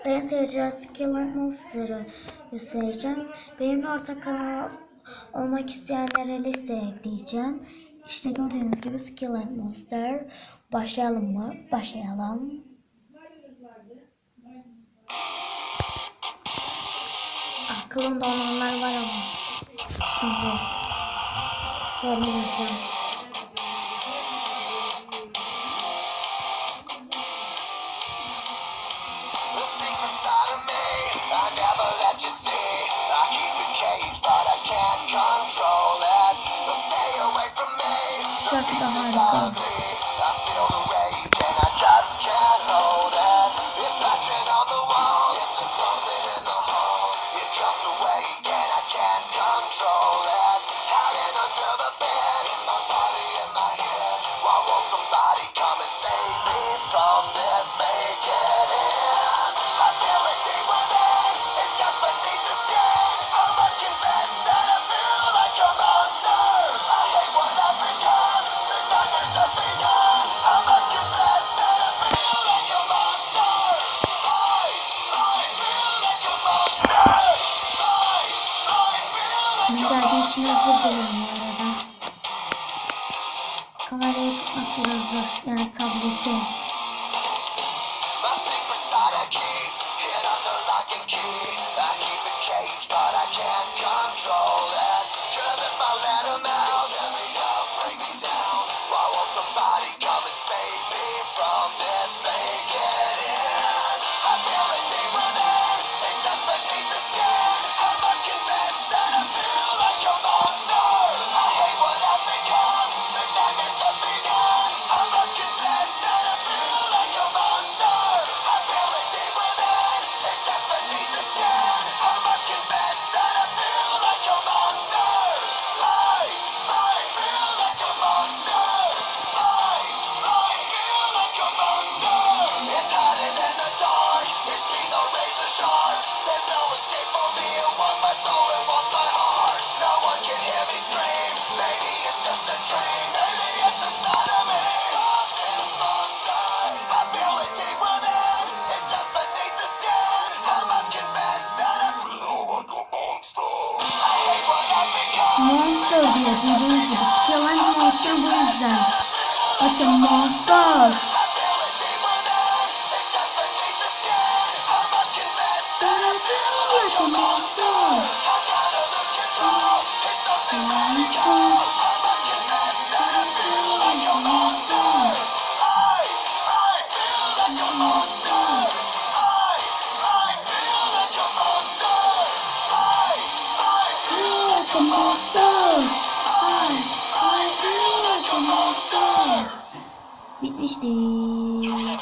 Sayın seyirciler, Skill and Monster'ı göstereceğim. Benimle ortak kanal olmak isteyenlere listeye ekleyeceğim. İşte gördüğünüz gibi Skill and Monster. Başlayalım mı? Başlayalım. Aklımda olanlar var ama. Şimdi sormayacağım. Şarkı da harika. Geldiği için özür dilerim bu arada. Kamerayı tutmak biraz zor, yani tableti. Monster diyor dediğiniz gibi. Skill and Monster bu yüzden. Bakın Monster. Like a monster. Bitmiştir.